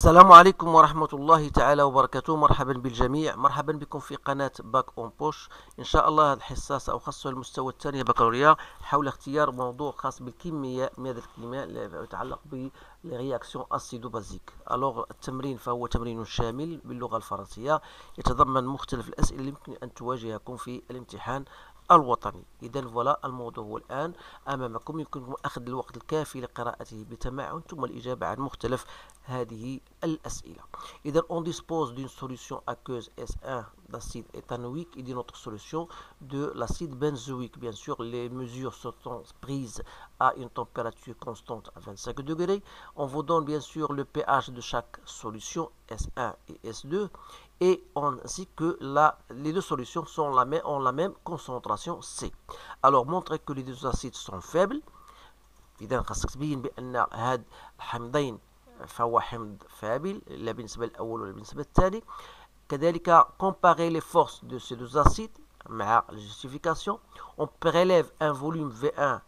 السلام عليكم ورحمة الله تعالى وبركاته. مرحبا بالجميع، مرحبا بكم في قناة باك اون بوش. إن شاء الله هذه الحصة سأخصصها المستوى الثاني بكالوريا حول اختيار موضوع خاص بالكيمياء، مادة الكيمياء يتعلق بالرياكسيون أسيدو بازيك. ألوغ التمرين فهو تمرين شامل باللغة الفرنسية يتضمن مختلف الأسئلة اللي يمكن أن تواجهكم في الامتحان الوطني. إذا فوالا الموضوع هو الآن أمامكم، يمكنكم أخذ الوقت الكافي لقراءته بتمعن ثم الإجابة عن مختلف هذه الأسئلة. إذا on dispose d'une solution aqueuse S1 d'acide éthanoïque et d'une autre solution de l'acide benzoïque. Bien sûr, les mesures sont prises à une température constante à 25 degrés. On vous donne bien sûr le pH de chaque solution S1 et S2 et ainsi que les deux solutions ont la même concentration C. Alors, montrez que les deux acides sont faibles. إذا خاصك تبين بأن هاد الحمضين فهو حمض فابل، لا بالنسبة للأول ولا بالنسبة للثاني. كذلك comparer les forces de ces deux acides مع la justification. On prélève un volume V1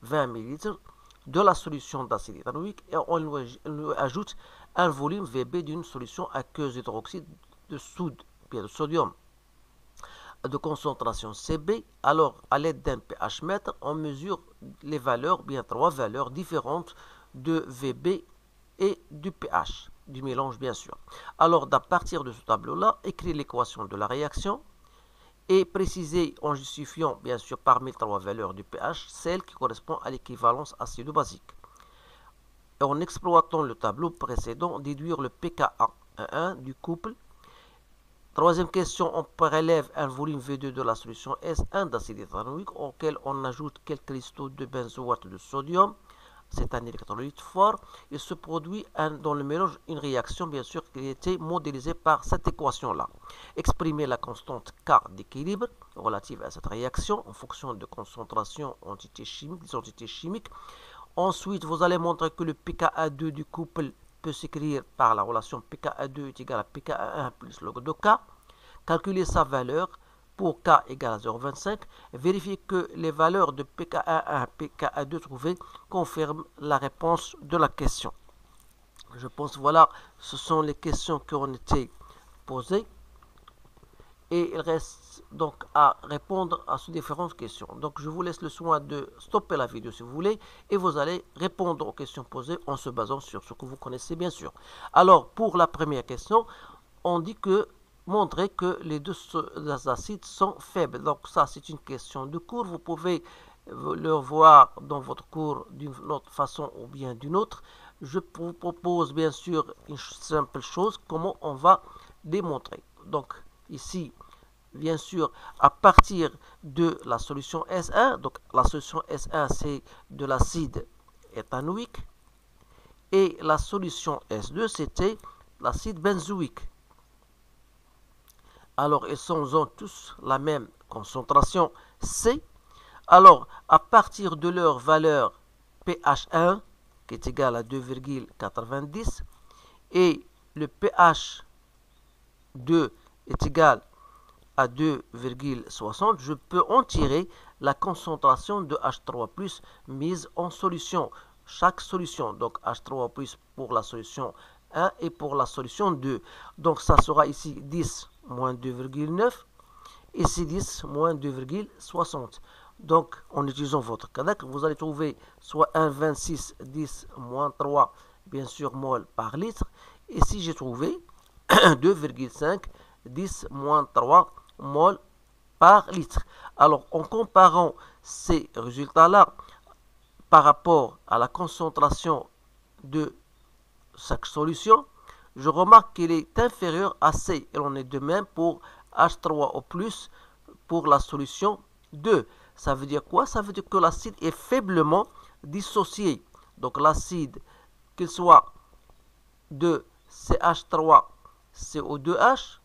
20 ml de la solution d'acide éthanoïque et on lui ajoute un volume VB d'une solution aqueuse d'hydroxyde de soude, bien de sodium de concentration CB. Alors, à l'aide d'un pH mètre, on mesure les valeurs, bien trois valeurs différentes de VB et du pH, du mélange bien sûr. Alors, à partir de ce tableau-là, écrire l'équation de la réaction et préciser en justifiant bien sûr parmi les trois valeurs du pH celle qui correspond à l'équivalence acido-basique. Et en exploitant le tableau précédent, déduire le pKa1 du couple. Troisième question, on prélève un volume V2 de la solution S1 d'acide éthanoïque auquel on ajoute quelques cristaux de benzoate de sodium. C'est un électrolyte fort. Il se produit dans le mélange une réaction, bien sûr, qui a été modélisée par cette équation-là. Exprimer la constante K d'équilibre relative à cette réaction en fonction de concentration entités chimiques, des entités chimiques. Ensuite, vous allez montrer que le pKa2 du couple peut s'écrire par la relation pKa2 est égal à pKa1 plus log de K. Calculer sa valeur pour K égale à 0,25. Vérifier que les valeurs de pKa1 et pKa2 trouvées confirment la réponse de la question. Je pense voilà, ce sont les questions qui ont été posées. Et il reste donc à répondre à ces différentes questions. Donc je vous laisse le soin de stopper la vidéo si vous voulez et vous allez répondre aux questions posées en se basant sur ce que vous connaissez bien sûr. Alors pour la première question, on dit que montrer que les deux acides sont faibles. Donc ça c'est une question de cours, vous pouvez le voir dans votre cours d'une autre façon ou bien d'une autre. Je vous propose bien sûr une simple chose, comment on va démontrer. Donc ici, bien sûr, à partir de la solution S1, donc la solution S1 c'est de l'acide éthanoïque et la solution S2 c'était l'acide benzoïque. Alors ils ont tous la même concentration C. Alors à partir de leur valeur pH1 qui est égal à 2,90 et le pH2 est égal à 2,60, je peux en tirer la concentration de H3+ mise en solution. Chaque solution, donc H3+ pour la solution 1 et pour la solution 2. Donc ça sera ici 10 moins 2,9, ici 10 moins 2,60. Donc en utilisant votre calcul, vous allez trouver soit 1,26 10 moins 3, bien sûr, mol par litre. Ici j'ai trouvé 2,5 10 moins 3 mol par litre. Alors, en comparant ces résultats-là par rapport à la concentration de chaque solution, je remarque qu'il est inférieur à C. Et on est de même pour H3O+, pour la solution 2. Ça veut dire quoi? Ça veut dire que l'acide est faiblement dissocié. Donc, l'acide, qu'il soit de CH3CO2H,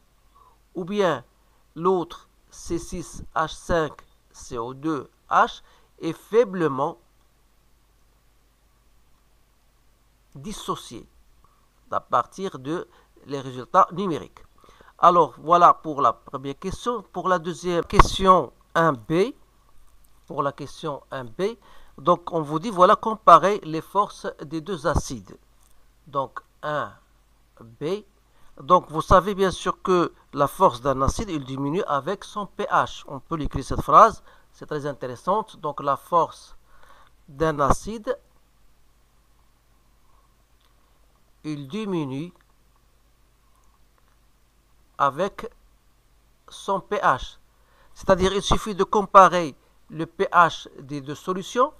ou bien l'autre C6H5CO2H est faiblement dissocié à partir de les résultats numériques. Alors voilà pour la première question. Pour la deuxième question 1B, donc on vous dit voilà comparer les forces des deux acides. Donc 1 B. Donc vous savez bien sûr que la force d'un acide, il diminue avec son pH. On peut écrire cette phrase, c'est très intéressante. Donc la force d'un acide, il diminue avec son pH. C'est-à-dire il suffit de comparer le pH des deux solutions.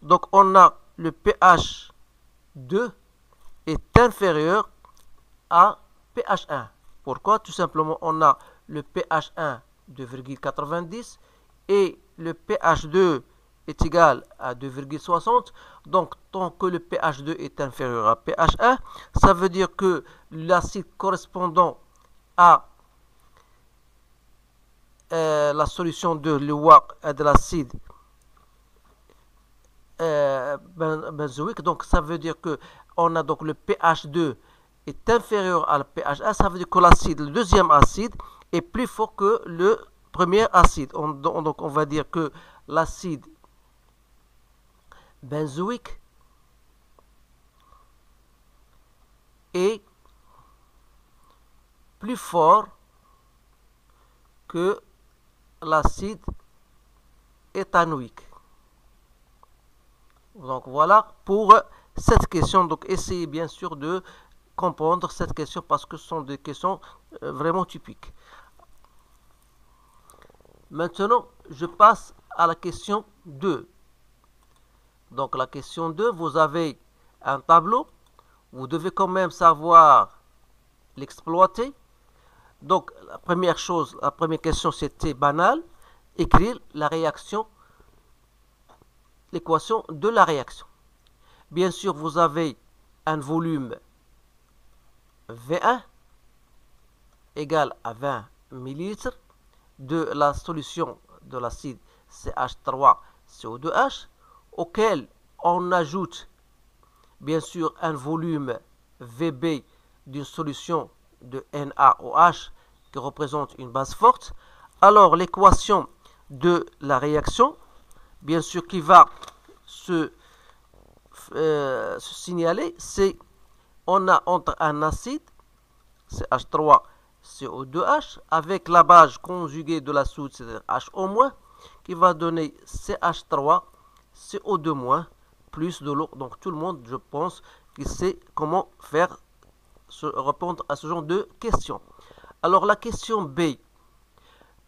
Donc on a le pH 2 est inférieur à pH 1. Pourquoi? Tout simplement, on a le pH 1 2,90 et le pH 2 est égal à 2,60. Donc, tant que le pH 2 est inférieur à pH 1, ça veut dire que l'acide correspondant à la solution de l'eau de l'acide benzoïque, donc ça veut dire que on a donc le pH 2 est inférieur à le pH 1, ça veut dire que l'acide, le deuxième acide, est plus fort que le premier acide. Donc on va dire que l'acide benzoïque est plus fort que l'acide éthanoïque. Donc voilà pour cette question. Donc essayez bien sûr de comprendre cette question parce que ce sont des questions vraiment typiques. Maintenant, je passe à la question 2. Donc la question 2, vous avez un tableau. Vous devez quand même savoir l'exploiter. Donc la première chose, la première question c'était banal. Écrire la réaction, l'équation de la réaction. Bien sûr, vous avez un volume V1 égale à 20 ml de la solution de l'acide CH3CO2H auquel on ajoute bien sûr un volume VB d'une solution de NaOH qui représente une base forte. Alors l'équation de la réaction, bien sûr qui va se signaler, c'est on a entre un acide CH3CO2H avec la base conjuguée de la soude, c'est-à-dire HO-, qui va donner CH3CO2- plus de l'eau. Donc tout le monde, je pense, qui sait comment faire répondre à ce genre de questions. Alors la question B,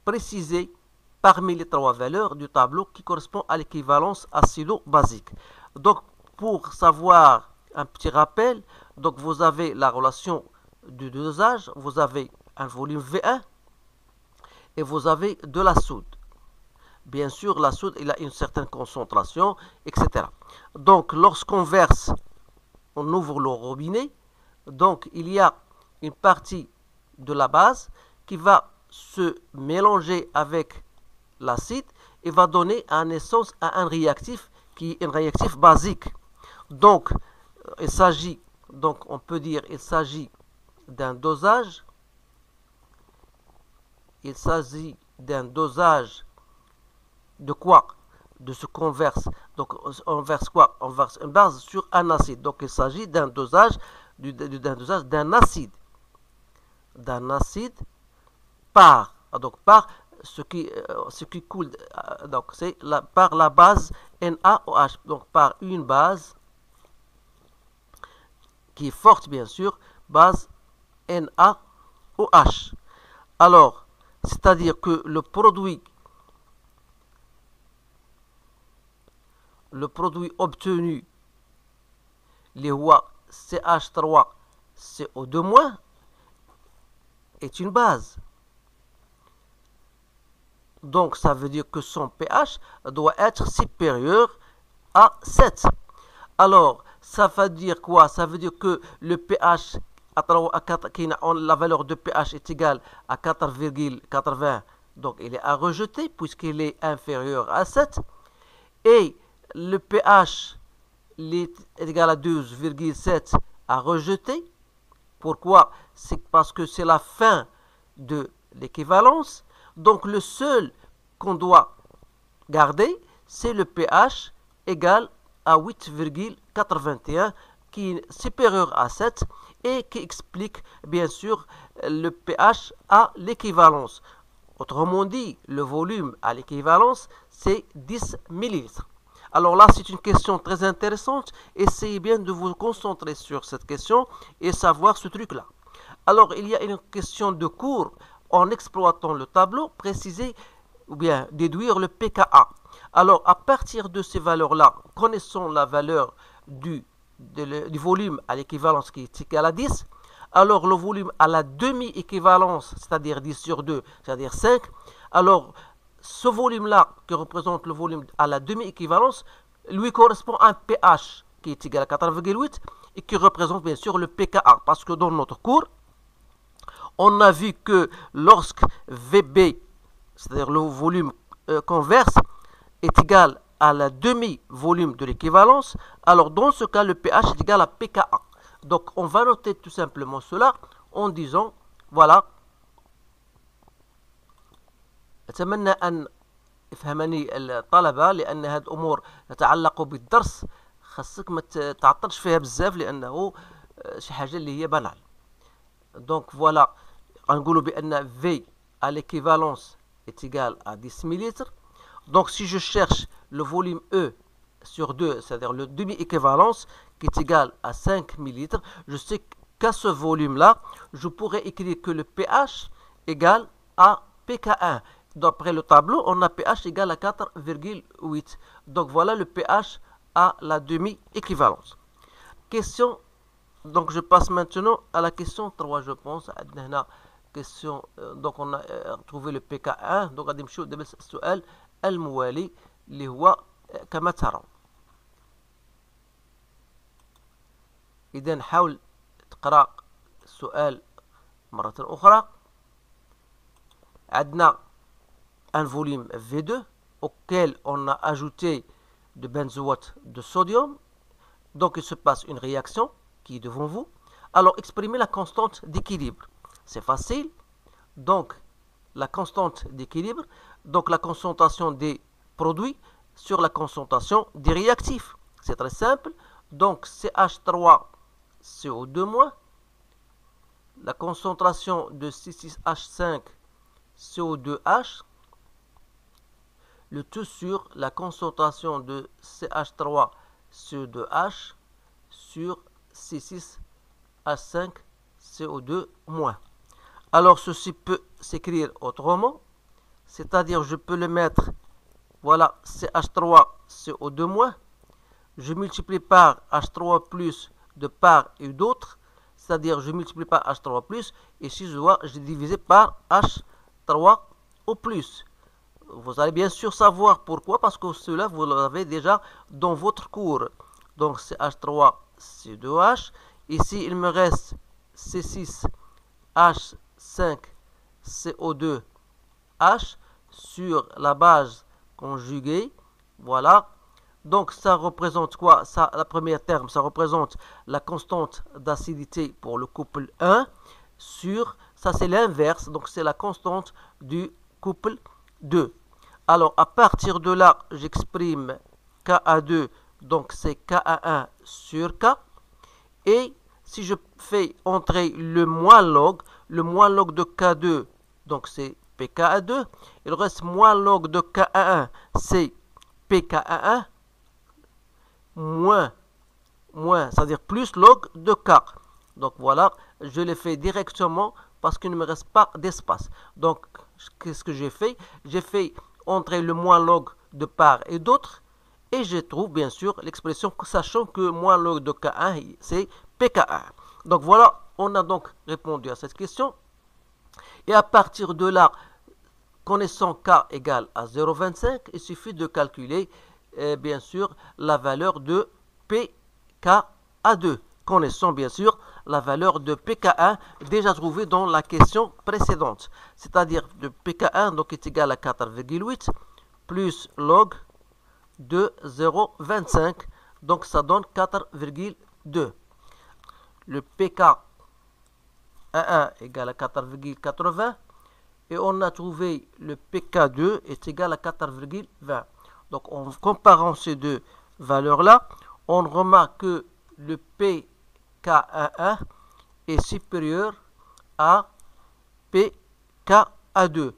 préciser parmi les trois valeurs du tableau qui correspond à l'équivalence acido-basique. Donc pour savoir un petit rappel, donc vous avez la relation du dosage, vous avez un volume V1 et vous avez de la soude. Bien sûr, la soude, il a une certaine concentration, etc. Donc, lorsqu'on verse, on ouvre le robinet, donc il y a une partie de la base qui va se mélanger avec l'acide et va donner en essence à un réactif qui est un réactif basique. Donc, il s'agit, donc on peut dire, il s'agit d'un dosage. Il s'agit d'un dosage de quoi? De ce qu'on verse. Donc on verse quoi? On verse une base sur un acide. Donc il s'agit d'un dosage d'un acide. D'un acide par ce qui coule. Donc c'est par la base NaOH. Donc par une base qui est forte bien sûr, base NaOH. Alors, c'est-à-dire que le produit obtenu, les CH3CO2- est une base. Donc ça veut dire que son pH doit être supérieur à 7. Alors, ça veut dire quoi? Ça veut dire que le pH, la valeur de pH est égale à 4,80. Donc il est à rejeter puisqu'il est inférieur à 7. Et le pH est égal à 12,7 à rejeter. Pourquoi? C'est parce que c'est la fin de l'équivalence. Donc le seul qu'on doit garder, c'est le pH égal à 8,81 qui est supérieur à 7 et qui explique bien sûr le pH à l'équivalence. Autrement dit, le volume à l'équivalence, c'est 10 ml. Alors là, c'est une question très intéressante. Essayez bien de vous concentrer sur cette question et savoir ce truc-là. Alors, il y a une question de cours en exploitant le tableau, préciser ou bien déduire le pKa. Alors, à partir de ces valeurs-là, connaissons la valeur du volume à l'équivalence qui est égal à 10. Alors, le volume à la demi-équivalence, c'est-à-dire 10 sur 2, c'est-à-dire 5. Alors, ce volume-là, qui représente le volume à la demi-équivalence, lui correspond à un pH qui est égal à 4,8 et qui représente bien sûr le pKa. Parce que dans notre cours, on a vu que lorsque VB, c'est-à-dire le volume converse, est égal à la demi-volume de l'équivalence, alors dans ce cas, le pH est égal à pKa. Donc, on va noter tout simplement cela en disant, voilà, أتمنى أن يفهمني الطلبة لأن هذه الأمور تتعلق بالدرس خاصك ما تعطلش فيها بزاف لأنه شي حاجة اللي هي بانال. Donc voilà, غنقولوا بأن V à l'équivalence est égal à 10 ml. Donc si je cherche le volume E sur 2, c'est-à-dire le demi-équivalence qui est égal à 5 ml, je sais qu'à ce volume-là, je pourrais écrire que le pH égale à pK1. D'après le tableau, on a pH égal à 4,8. Donc voilà le pH à la demi-équivalence. Question, donc je passe maintenant à la question 3, je pense. Question, donc on a trouvé le pK1. Donc غادي نمشيو دابا السؤال الموالي اللي هو كما ترون. إذا حاول تقرأ السؤال مرة أخرى. عندنا un volume V2 auquel on a ajouté de benzoate de sodium. Donc il se passe une réaction qui est devant vous. Alors exprimez la constante d'équilibre. C'est facile. Donc la constante d'équilibre, donc la concentration des produits sur la concentration des réactifs. C'est très simple. Donc CH3CO2-, la concentration de C6H5CO2H, le tout sur la concentration de CH3CO2H sur C6H5CO2-. Alors ceci peut s'écrire autrement, c'est-à-dire je peux le mettre, voilà, CH3CO2-, je multiplie par H3+ de part et d'autre, c'est-à-dire je multiplie par H3+, et si je dois, je divise par H3O+. Vous allez bien sûr savoir pourquoi, parce que cela, vous l'avez déjà dans votre cours. Donc, c'est H3C2H. Ici, il me reste C6H5CO2H sur la base conjuguée. Voilà. Donc, ça représente quoi? Ça, la première terme, ça représente la constante d'acidité pour le couple 1 sur, ça c'est l'inverse, donc c'est la constante du couple 2. Alors, à partir de là, j'exprime Ka2, donc c'est Ka1 sur K. Et si je fais entrer le moins log de K2, donc c'est pKa2. Il reste moins log de Ka1, c'est pKa1, moins, c'est-à-dire plus log de K. Donc voilà, je l'ai fait directement parce qu'il ne me reste pas d'espace. Donc, qu'est-ce que j'ai fait? J'ai fait entrer le moins log de part et d'autre, et je trouve bien sûr l'expression, sachant que moins log de K1, c'est pK1. Donc voilà, on a donc répondu à cette question. Et à partir de là, connaissant K égale à 0,25, il suffit de calculer, bien sûr, la valeur de pKa2. Connaissons bien sûr la valeur de pK1 déjà trouvée dans la question précédente. C'est-à-dire de pK1 donc est égal à 4,8 plus log de 0,25. Donc ça donne 4,2. Le pK1 égale à 4,80. Et on a trouvé le pK2 est égal à 4,20. Donc en comparant ces deux valeurs-là, on remarque que le pKa1 est supérieur à pKa2.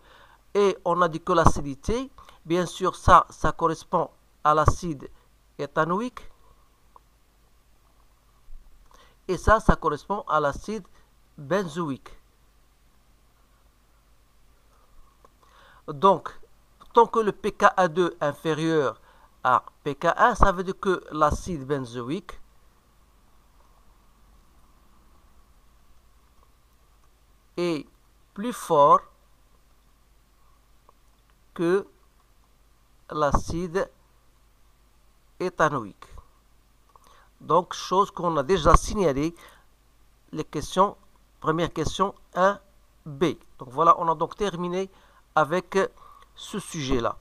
Et on a dit que l'acidité, bien sûr, ça correspond à l'acide éthanoïque. Et ça correspond à l'acide benzoïque. Donc, tant que le pKa2 est inférieur à pKa1, ça veut dire que l'acide benzoïque est plus fort que l'acide éthanoïque. Donc, chose qu'on a déjà signalée, les questions, première question 1B. Donc voilà, on a donc terminé avec ce sujet-là.